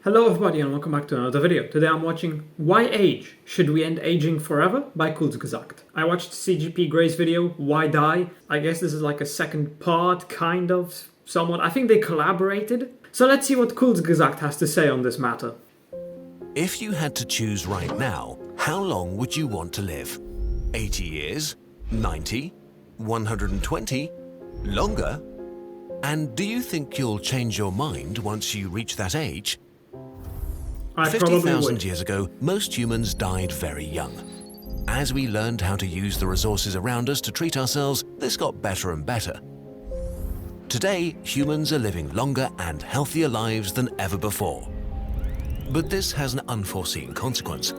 Hello everybody and welcome back to another video. Today I'm watching Why Age? Should We End Aging Forever? By Gesagt. I watched CGP Gray's video, Why Die? I guess this is like a second part, kind of, somewhat. I think they collaborated. So let's see what Gesagt has to say on this matter. If you had to choose right now, how long would you want to live? 80 years? 90? 120? Longer? And do you think you'll change your mind once you reach that age? 50,000 years ago, most humans died very young. As we learned how to use the resources around us to treat ourselves, this got better and better. Today, humans are living longer and healthier lives than ever before. But this has an unforeseen consequence.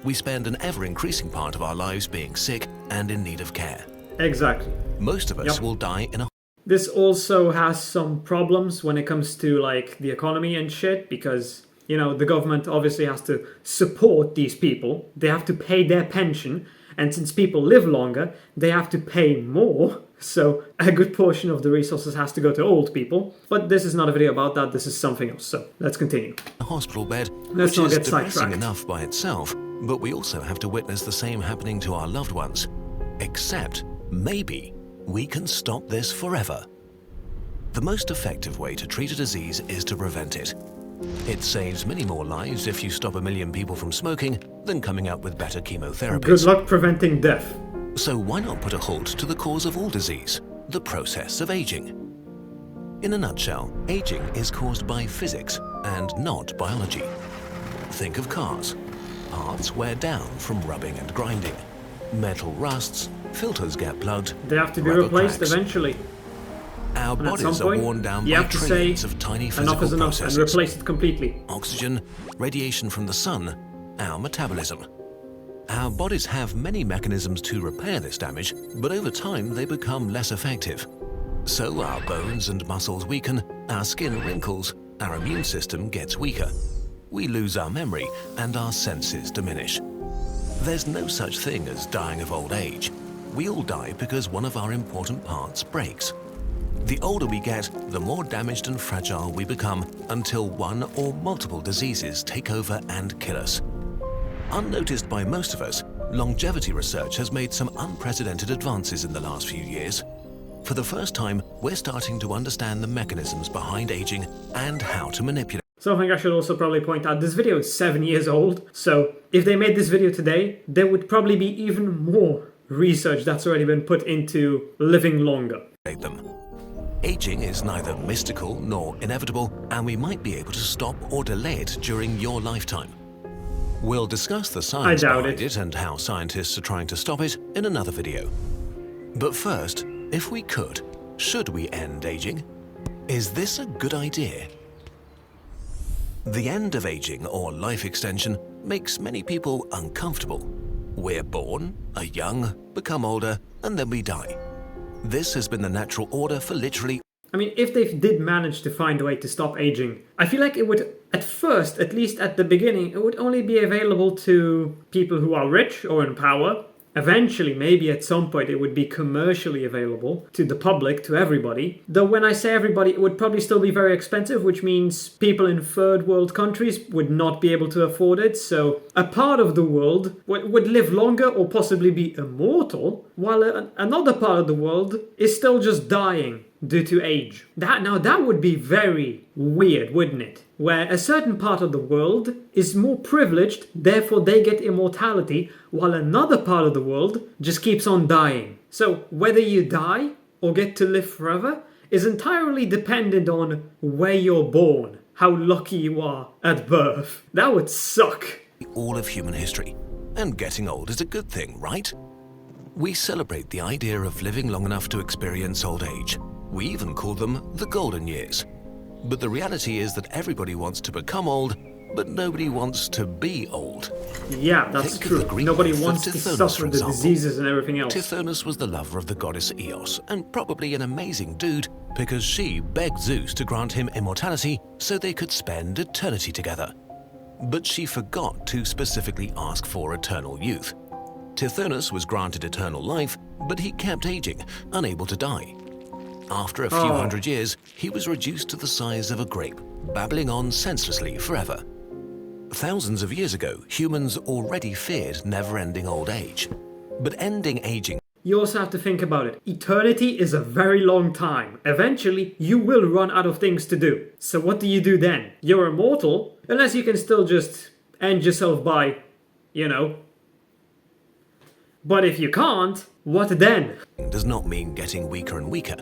We spend an ever-increasing part of our lives being sick and in need of care. Exactly. Most of us will die in a... This also has some problems when it comes to like the economy and shit, because you know, the government obviously has to support these people. They have to pay their pension. And since people live longer, they have to pay more. So a good portion of the resources has to go to old people. But this is not a video about that. This is something else. So let's continue. A hospital bed, which is depressing enough by itself, but we also have to witness the same happening to our loved ones. Except, maybe, we can stop this forever. The most effective way to treat a disease is to prevent it. It saves many more lives if you stop 1 million people from smoking than coming up with better chemotherapies. Good luck preventing death. So why not put a halt to the cause of all disease, the process of aging? In a nutshell, aging is caused by physics and not biology. Think of cars. Parts wear down from rubbing and grinding. Metal rusts, filters get plugged. They have to be replaced eventually. Our bodies are worn down by trillions of tiny physical processes. And replace it completely. Oxygen, radiation from the sun, our metabolism. Our bodies have many mechanisms to repair this damage, but over time they become less effective. So our bones and muscles weaken, our skin wrinkles, our immune system gets weaker. We lose our memory and our senses diminish. There's no such thing as dying of old age. We all die because one of our important parts breaks. The older we get, the more damaged and fragile we become until one or multiple diseases take over and kill us. Unnoticed by most of us, longevity research has made some unprecedented advances in the last few years. For the first time, we're starting to understand the mechanisms behind aging and how to manipulate. Something I should also probably point out, this video is 7 years old, so if they made this video today, there would probably be even more research that's already been put into living longer. Them. Aging is neither mystical nor inevitable, and we might be able to stop or delay it during your lifetime. We'll discuss the science behind it and how scientists are trying to stop it in another video. But first, if we could, should we end aging? Is this a good idea? The end of aging or life extension makes many people uncomfortable. We're born, are young, become older, and then we die. This has been the natural order for literally... I mean, if they did manage to find a way to stop aging, I feel like it would, at first, at least at the beginning, it would only be available to people who are rich or in power. Eventually, maybe at some point, it would be commercially available to the public, to everybody. Though when I say everybody, it would probably still be very expensive, which means people in third world countries would not be able to afford it. So a part of the world would live longer or possibly be immortal, while another part of the world is still just dying due to age. That would be very weird, wouldn't it? Where a certain part of the world is more privileged, therefore they get immortality, while another part of the world just keeps on dying. So whether you die or get to live forever is entirely dependent on where you're born, how lucky you are at birth. That would suck. All of human history. And getting old is a good thing, right? We celebrate the idea of living long enough to experience old age. We even call them the golden years. But the reality is that everybody wants to become old, but nobody wants to be old. Yeah, that's true. Nobody wants to suffer the diseases and everything else. Tithonus was the lover of the goddess Eos, and probably an amazing dude because she begged Zeus to grant him immortality so they could spend eternity together. But she forgot to specifically ask for eternal youth. Tithonus was granted eternal life, but he kept aging, unable to die. After a few hundred years, he was reduced to the size of a grape, babbling on senselessly forever. Thousands of years ago, humans already feared never-ending old age. But ending aging... You also have to think about it. Eternity is a very long time. Eventually, you will run out of things to do. So what do you do then? You're immortal, unless you can still just end yourself by, you know. But if you can't, what then? Does not mean getting weaker and weaker.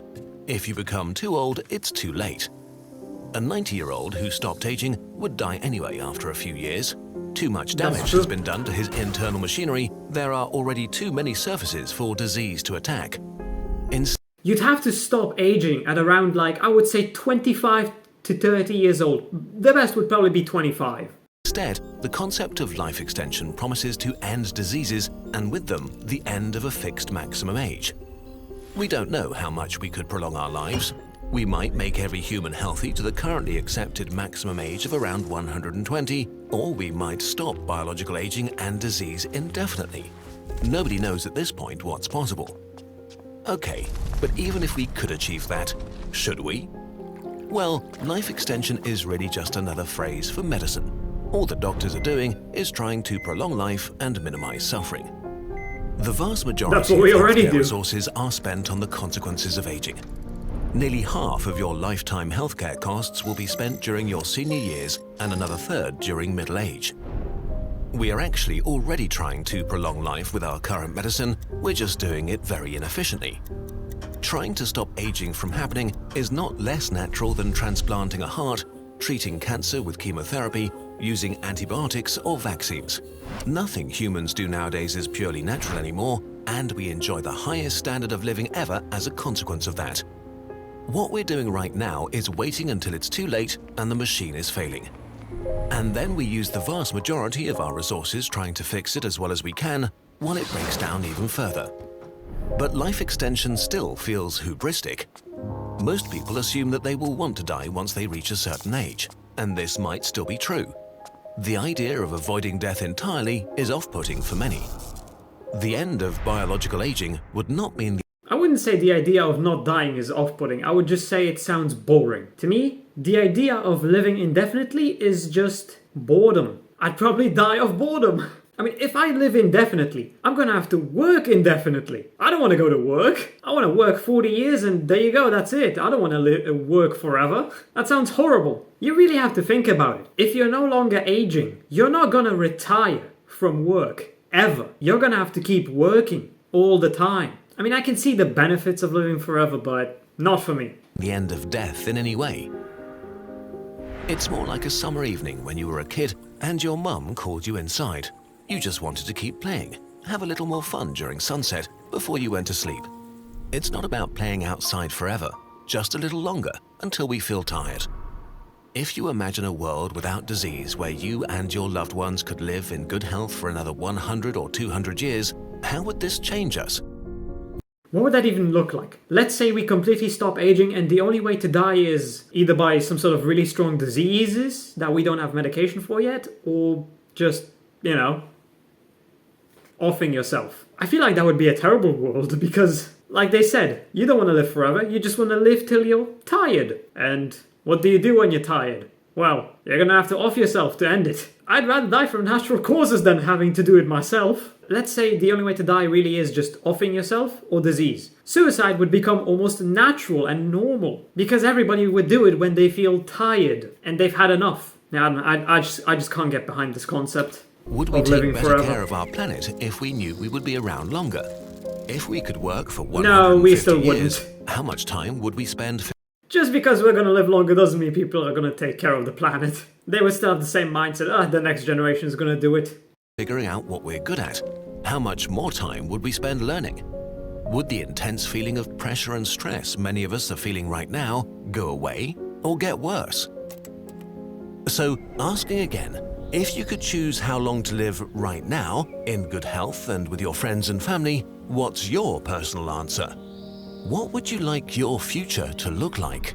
If you become too old, it's too late. A 90-year-old who stopped aging would die anyway after a few years. Too much damage has been done to his internal machinery. There are already too many surfaces for disease to attack. You'd have to stop aging at around, like, I would say 25 to 30 years old. The best would probably be 25. Instead, the concept of life extension promises to end diseases and with them, the end of a fixed maximum age. We don't know how much we could prolong our lives. We might make every human healthy to the currently accepted maximum age of around 120, or we might stop biological aging and disease indefinitely. Nobody knows at this point what's possible. Okay, but even if we could achieve that, should we? Well, life extension is really just another phrase for medicine. All the doctors are doing is trying to prolong life and minimize suffering. The vast majority of healthcare resources are spent on the consequences of aging. Nearly half of your lifetime healthcare costs will be spent during your senior years and another third during middle age. We are actually already trying to prolong life with our current medicine, we're just doing it very inefficiently. Trying to stop aging from happening is not less natural than transplanting a heart, treating cancer with chemotherapy, using antibiotics or vaccines. Nothing humans do nowadays is purely natural anymore, and we enjoy the highest standard of living ever as a consequence of that. What we're doing right now is waiting until it's too late and the machine is failing. And then we use the vast majority of our resources trying to fix it as well as we can, while it breaks down even further. But life extension still feels hubristic. Most people assume that they will want to die once they reach a certain age, and this might still be true. The idea of avoiding death entirely is off-putting for many. The end of biological aging would not mean I wouldn't say the idea of not dying is off-putting. I would just say it sounds boring. To me, the idea of living indefinitely is just boredom. I'd probably die of boredom. I mean, if I live indefinitely, I'm gonna have to work indefinitely. I don't want to go to work. I want to work 40 years and there you go, that's it. I don't want to work forever. That sounds horrible. You really have to think about it. If you're no longer aging, you're not gonna retire from work, ever. You're gonna have to keep working all the time. I mean, I can see the benefits of living forever, but not for me. The end of death in any way. It's more like a summer evening when you were a kid and your mum called you inside. You just wanted to keep playing, have a little more fun during sunset before you went to sleep. It's not about playing outside forever, just a little longer until we feel tired. If you imagine a world without disease where you and your loved ones could live in good health for another 100 or 200 years, how would this change us? What would that even look like? Let's say we completely stop aging and the only way to die is either by some sort of really strong diseases that we don't have medication for yet, or just, you know, offing yourself. I feel like that would be a terrible world because, like they said, you don't want to live forever, you just want to live till you're tired. And what do you do when you're tired? Well, you're gonna have to off yourself to end it. I'd rather die from natural causes than having to do it myself. Let's say the only way to die really is just offing yourself or disease. Suicide would become almost natural and normal because everybody would do it when they feel tired and they've had enough. Now, I just can't get behind this concept. Would we take better care of our planet if we knew we would be around longer? If we could work for 150 No, we still years, wouldn't. how much time would we spend? Just because we're going to live longer doesn't mean people are going to take care of the planet. They would still have the same mindset, the next generation is going to do it. Figuring out what we're good at. How much more time would we spend learning? Would the intense feeling of pressure and stress many of us are feeling right now go away or get worse? So, asking again, if you could choose how long to live right now, in good health and with your friends and family, what's your personal answer? What would you like your future to look like?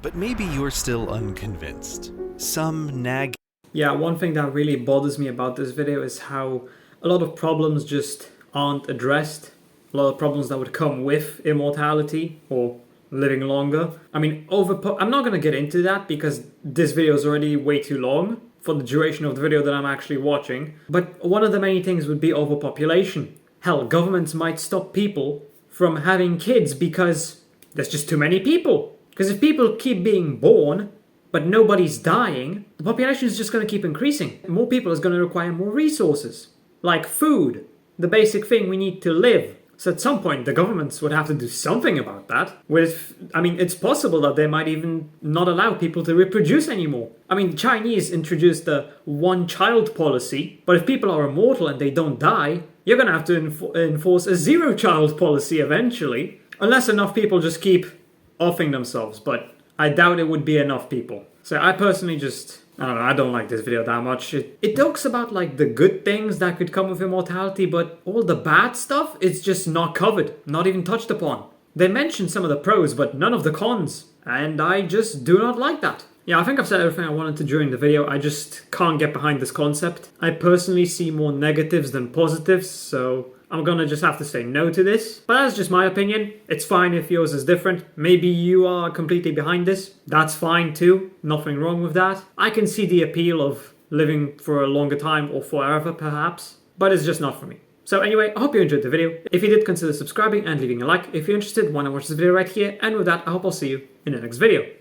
But maybe you're still unconvinced. Some nag. Yeah, one thing that really bothers me about this video is how a lot of problems just aren't addressed. A lot of problems that would come with immortality or living longer. I mean, I'm not going to get into that because this video is already way too long for the duration of the video that I'm actually watching. But one of the main things would be overpopulation. Hell, governments might stop people from having kids because there's just too many people. Because if people keep being born, but nobody's dying, the population is just going to keep increasing. More people is going to require more resources, like food, the basic thing we need to live. So at some point, the governments would have to do something about that. It's possible that they might even not allow people to reproduce anymore. I mean, the Chinese introduced the one-child policy, but if people are immortal and they don't die, you're going to have to enforce a zero-child policy eventually, unless enough people just keep offing themselves, but I doubt it would be enough people. So I personally I don't know, I don't like this video that much. It talks about like the good things that could come with immortality, but all the bad stuff, it's just not covered, not even touched upon. They mention some of the pros, but none of the cons, and I just do not like that. Yeah, I think I've said everything I wanted to during the video. I just can't get behind this concept. I personally see more negatives than positives, so I'm gonna just have to say no to this. But that's just my opinion. It's fine if yours is different. Maybe you are completely behind this. That's fine too. Nothing wrong with that. I can see the appeal of living for a longer time or forever perhaps, but it's just not for me. So anyway, I hope you enjoyed the video. If you did, consider subscribing and leaving a like. If you're interested, why not watch this video right here? And with that, I hope I'll see you in the next video.